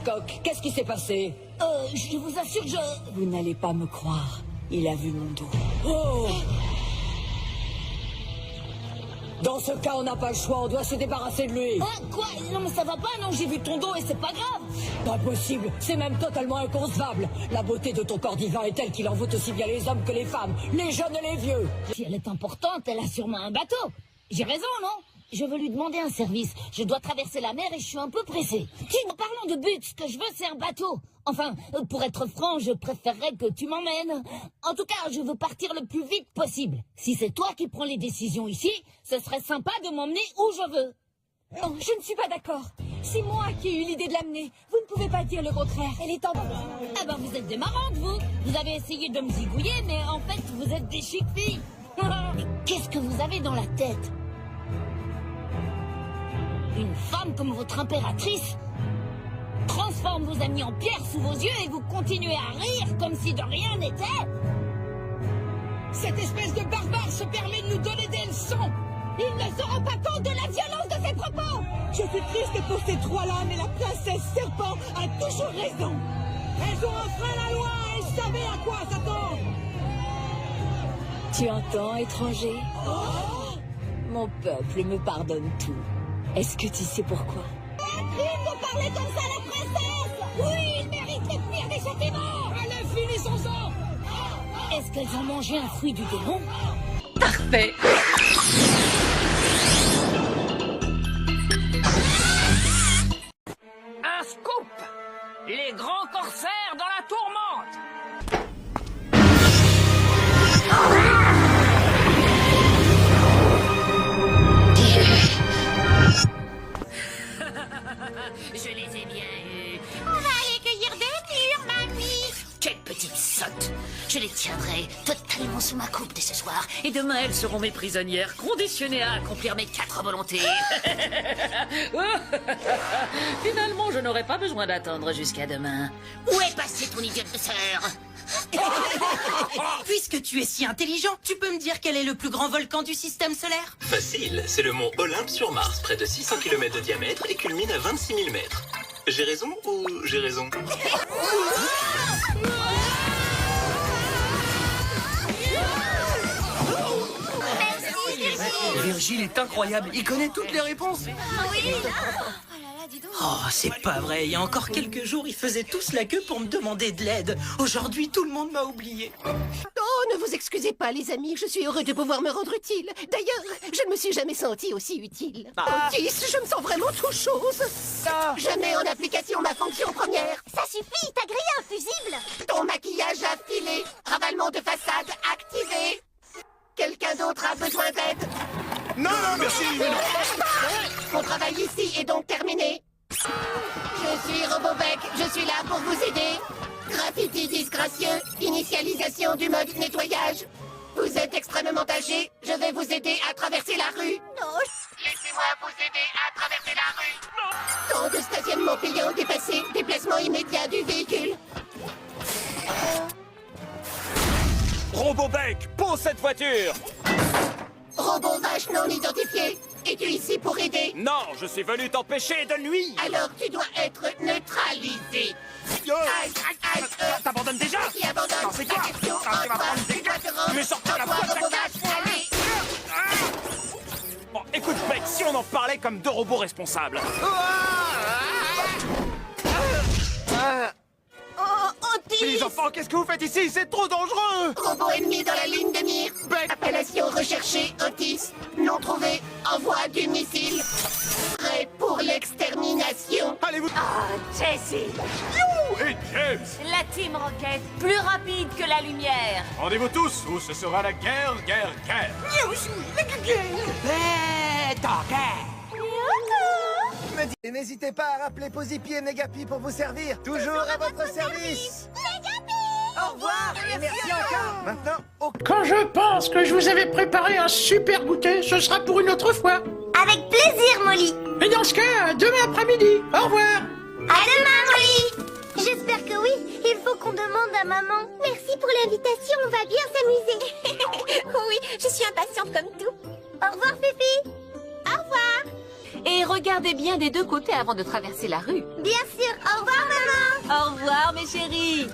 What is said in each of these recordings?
Hancock, qu'est-ce qui s'est passé? Je vous assure, Vous n'allez pas me croire. Il a vu mon dos. Oh! Dans ce cas, on n'a pas le choix, on doit se débarrasser de lui. Quoi? Non mais ça va pas, non, j'ai vu ton dos et c'est pas grave. Pas possible, c'est même totalement inconcevable. La beauté de ton corps divin est telle qu'il envoûte aussi bien les hommes que les femmes, les jeunes et les vieux. Si elle est importante, elle a sûrement un bateau. J'ai raison, non? Je veux lui demander un service. Je dois traverser la mer et je suis un peu pressé. En parlant de but, ce que je veux, c'est un bateau. Enfin, pour être franc, je préférerais que tu m'emmènes. En tout cas, je veux partir le plus vite possible. Si c'est toi qui prends les décisions ici, ce serait sympa de m'emmener où je veux. Non, je ne suis pas d'accord. C'est moi qui ai eu l'idée de l'amener. Vous ne pouvez pas dire le contraire. Elle est en... Ah ben, vous êtes des marrantes, vous. Vous avez essayé de me zigouiller, mais en fait, vous êtes des chic filles. Mais qu'est-ce que vous avez dans la tête? Une femme comme votre impératrice transforme vos amis en pierre sous vos yeux et vous continuez à rire comme si de rien n'était. Cette espèce de barbare se permet de nous donner des leçons. Il ne se rend pas compte de la violence de ses propos. Je suis triste pour ces trois-là, mais la princesse Serpent a toujours raison. Elles ont enfreint la loi et savaient à quoi s'attendre. Tu entends, étranger? Mon peuple me pardonne tout. Est-ce que tu sais pourquoi? Un crime de parler comme ça à la princesse! Oui, il mérite le pire des châtiments! Allez, finissons-en! Est-ce qu'elles ont mangé un fruit du démon? Parfait! Un scoop! Les grands corsaires dans la tourmente! Je les ai bien eus. On va aller cueillir des mûres, mamie. Quelle petite sotte! Je les tiendrai totalement sous ma coupe dès ce soir. Et demain, elles seront mes prisonnières, conditionnées à accomplir mes 4 volontés. Finalement, je n'aurai pas besoin d'attendre jusqu'à demain. Où est passée ton idiote de sœur? Puisque tu es si intelligent, tu peux me dire quel est le plus grand volcan du système solaire? Facile, c'est le mont Olympe sur Mars, près de 600 km de diamètre et culmine à 26 000 mètres. J'ai raison ou j'ai raison? Virgile est incroyable, il connaît toutes les réponses. Oui. Oh là là, dis donc. Oh, c'est pas vrai, il y a encore quelques jours, ils faisaient tous la queue pour me demander de l'aide. Aujourd'hui, tout le monde m'a oublié. Oh, ne vous excusez pas, les amis. Je suis heureux de pouvoir me rendre utile. D'ailleurs, je ne me suis jamais senti aussi utile. Otis, je me sens vraiment tout chose. Je mets en application ma fonction première. Ça suffit, t'as grillé un fusible. Ton maquillage affilé. Ravalement de façade activé. Quelqu'un d'autre a besoin d'aide? Non, merci, mais non. Mon travail ici est donc terminé. Je suis Robobec, je suis là pour vous aider. Graffiti disgracieux, initialisation du mode nettoyage. Vous êtes extrêmement âgé, je vais vous aider à traverser la rue. Non. Laissez-moi vous aider à traverser la rue. Temps de stationnement payant dépassé, déplacement immédiat du véhicule. Robobec, pose cette voiture. Robot vache non identifié. Es-tu ici pour aider? Non, je suis venu t'empêcher de nuire. Alors tu dois être neutralisé. Yo. Aïe, aïe, aïe, T'abandonnes déjà? qui abandonne Non, c'est la toi. question Ah, tu vas entre prendre des les claques. voitures. Tu veux sortir la Toi, boîte à robot claques. vache, allez. Bon, écoute, Beck, si on en parlait comme deux robots responsables. Oh, Otis. Les enfants, qu'est-ce que vous faites ici? C'est trop dangereux. Robot ennemi dans la ligne de mire. Beck. Appellation recherchée, Otis. Non trouvé. Envoi du missile. Prêt pour l'extermination. Allez-vous... Jessie, Et James, la Team Rocket, plus rapide que la lumière. rendez-vous tous ou ce sera la guerre. Et n'hésitez pas à rappeler Posipi et Negapi pour vous servir. Toujours à votre service. Au revoir et merci encore. Maintenant, au... Quand je pense que je vous avais préparé un super goûter, ce sera pour une autre fois. Avec plaisir, Molly. Et dans ce cas, demain après-midi. Au revoir. À demain, Molly. J'espère que oui. Il faut qu'on demande à maman. Merci pour l'invitation, on va bien s'amuser. Oui, je suis impatiente comme tout. Au revoir, Fifi. Au revoir. Et regardez bien des deux côtés avant de traverser la rue. Bien sûr, au revoir, maman. chérie.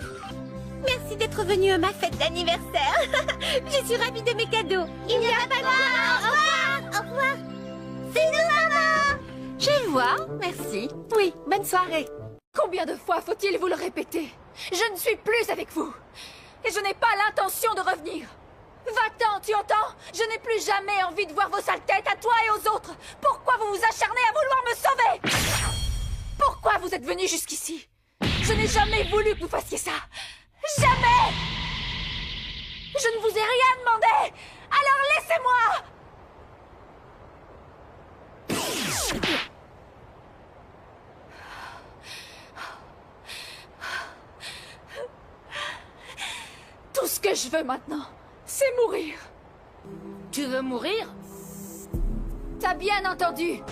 Merci d'être venu à ma fête d'anniversaire. Je suis ravie de mes cadeaux. Il n'y a pas de quoi. Au revoir. Au revoir. C'est nous, maman. Je vois, merci. Oui, bonne soirée. Combien de fois faut-il vous le répéter? Je ne suis plus avec vous. Et je n'ai pas l'intention de revenir. Va-t'en, tu entends? Je n'ai plus jamais envie de voir vos sales têtes à toi et aux autres. Pourquoi vous vous acharnez à vouloir me sauver? Pourquoi vous êtes venus jusqu'ici? Je n'ai jamais voulu que vous fassiez ça. Jamais! Je ne vous ai rien demandé. Alors laissez-moi! Tout ce que je veux maintenant, c'est mourir. Tu veux mourir? T'as bien entendu.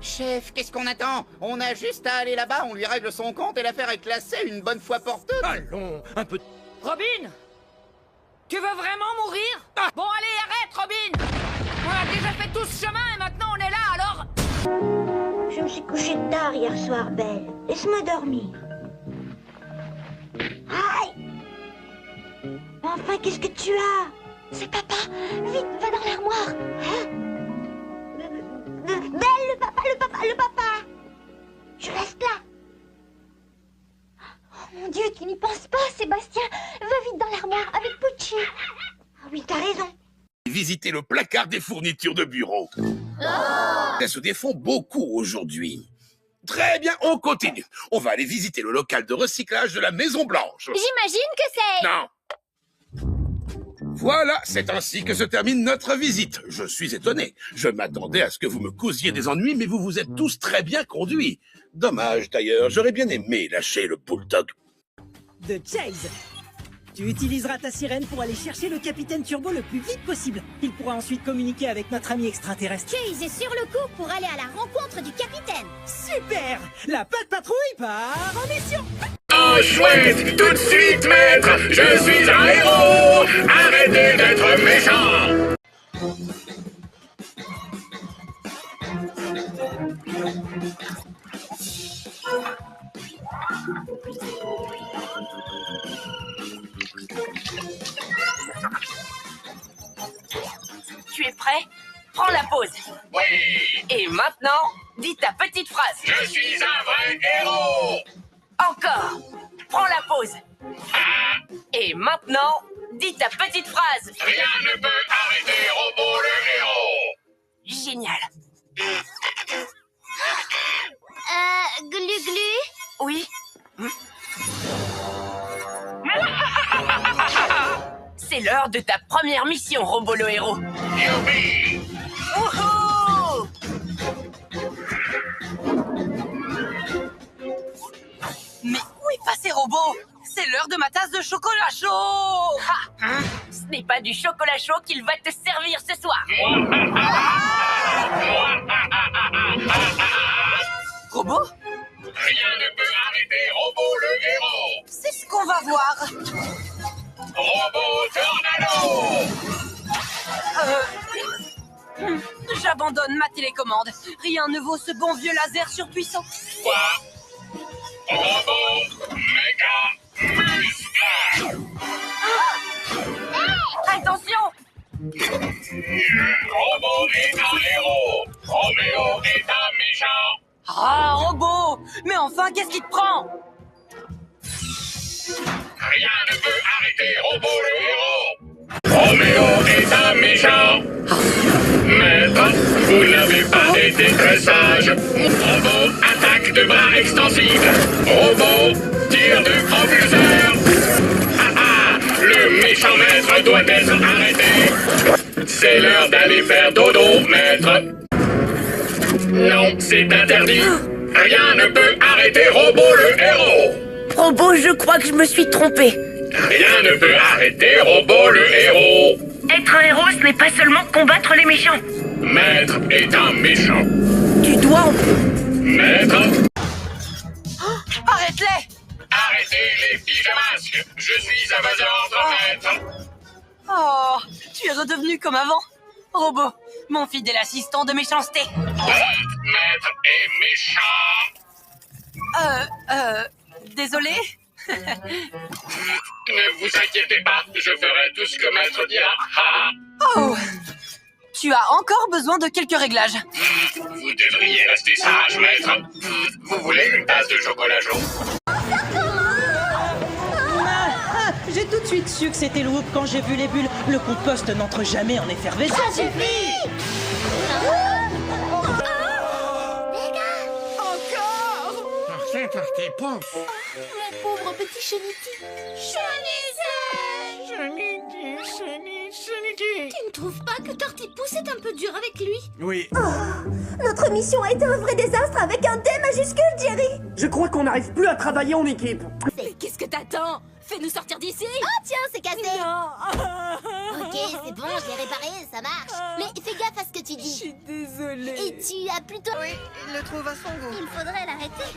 Chef, qu'est-ce qu'on attend? On a juste à aller là-bas, on lui règle son compte et l'affaire est classée une bonne fois pour toutes. Allons, un peu... Robin! Tu veux vraiment mourir? Bon, allez, arrête, Robin! On a déjà fait tout ce chemin et maintenant on est là, alors... Je me suis couchée tard hier soir, Belle. Laisse-moi dormir. Aïe! Enfin, qu'est-ce que tu as? C'est papa. Vite, va dans l'armoire. Hein? Belle, le papa. Je reste là. Oh mon Dieu, tu n'y penses pas, Sébastien. Va vite dans l'armoire avec Pucci. Ah oui, t'as raison. Visiter le placard des fournitures de bureau. Elles se défont beaucoup aujourd'hui. Très bien, on continue. On va aller visiter le local de recyclage de la Maison Blanche. J'imagine que c'est... Non. Voilà, c'est ainsi que se termine notre visite. Je suis étonné. Je m'attendais à ce que vous me causiez des ennuis, mais vous vous êtes tous très bien conduits. Dommage d'ailleurs, j'aurais bien aimé lâcher le bulldog. De Chase. Tu utiliseras ta sirène pour aller chercher le capitaine Turbo le plus vite possible. Il pourra ensuite communiquer avec notre ami extraterrestre. Chase est sur le coup pour aller à la rencontre du capitaine. Super! La patte patrouille part en mission. Oh chouette, tout de suite maître, je suis un héros. Arrêtez d'être méchant. Tu es prêt? Prends la pause. Oui. Et maintenant, dis ta petite phrase. Je suis un vrai héros. Encore. Prends la pause. Et maintenant, dis ta petite phrase. Rien ne peut arrêter Robo le héros. Génial. Glu-glu? Oui. C'est l'heure de ta première mission, Robo le héros. Youpi! Wouhou! Mais où est passé Robo? C'est l'heure de ma tasse de chocolat chaud! Ce n'est pas du chocolat chaud qu'il va te servir ce soir. Robo? Rien ne peut arrêter Robo le héros. C'est ce qu'on va voir. Robo Tornado. J'abandonne ma télécommande. Rien ne vaut ce bon vieux laser surpuissant. Quoi? Robo Méga Muscle. Attention! Robo est un héros. Roméo est un méchant. Ah, Robo! Mais enfin, qu'est-ce qui te prend? Rien ne peut arrêter Robo le héros. Roméo est un méchant. Maître, vous n'avez pas été très sage. Robo attaque de bras extensifs. Robo tire de propulseur. Le méchant maître doit être arrêté. C'est l'heure d'aller faire dodo, maître. Non, c'est interdit. Rien ne peut arrêter Robo le héros. Robo, je crois que je me suis trompé. Rien ne peut arrêter Robo le héros. Être un héros, ce n'est pas seulement combattre les méchants. Maître est un méchant. Tu dois... Maître, Arrête-les! arrêtez les pyjamasques. Je suis à vos ordres, maître. Oh, tu es redevenu comme avant. Robo, mon fidèle assistant de méchanceté. Maître est méchant. Désolé. Ne vous inquiétez pas, je ferai tout ce que maître dira. Ah. Oh, tu as encore besoin de quelques réglages. Vous devriez rester sage, maître. Vous voulez une tasse de chocolat chaud? J'ai tout de suite su que c'était le Whoop quand j'ai vu les bulles. Le compost n'entre jamais en effervescence. Ça suffit! Partez, pouf. Mon pauvre petit Cheniti. Cheniti. Tu ne trouves pas que Tortipousse est un peu dur avec lui? Oui. Notre mission a été un vrai désastre avec un D majuscule, Jerry. Je crois qu'on n'arrive plus à travailler en équipe. Mais qu'est-ce que t'attends? Fais-nous sortir d'ici. Oh tiens, c'est cassé. Non. Ok, c'est bon, je l'ai réparé, ça marche. Mais fais gaffe à ce que tu dis. Je suis désolée. Et tu as plutôt... Oui, il le trouve à son goût. Il faudrait l'arrêter.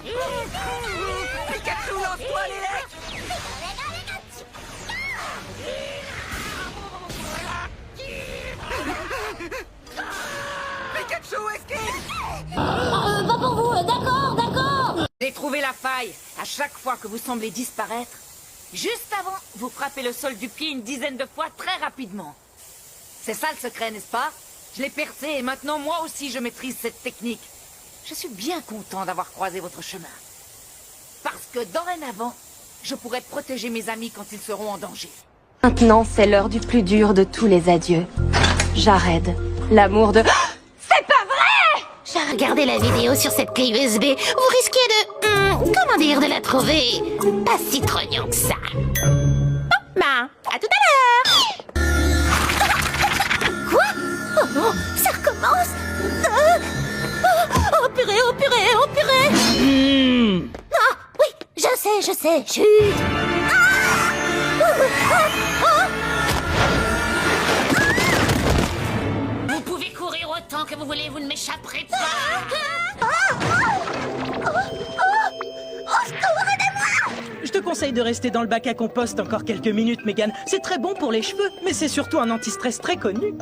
Pikachu, lance-toi, Lélec. Pikachu, esquive. Pas pour vous, d'accord. J'ai trouvé la faille. À chaque fois que vous semblez disparaître, juste avant, vous frappez le sol du pied une dizaine de fois très rapidement. C'est ça le secret, n'est-ce pas? Je l'ai percé et maintenant moi aussi je maîtrise cette technique. Je suis bien content d'avoir croisé votre chemin. Parce que dorénavant, je pourrai protéger mes amis quand ils seront en danger. Maintenant, c'est l'heure du plus dur de tous les adieux. Jared, l'amour de... C'est pas vrai! J'ai regardé la vidéo sur cette clé USB. Vous risquez de... comment dire, de la trouver pas si trognant que ça. Bah, à tout à l'heure! Quoi? Oh non, ça recommence. Oh purée, oh purée, oh purée. Ah, oui, je sais, chut. Vous pouvez courir autant que vous voulez, vous ne m'échapperez pas. Je te conseille de rester dans le bac à compost encore quelques minutes, Megan. C'est très bon pour les cheveux, mais c'est surtout un anti-stress très connu.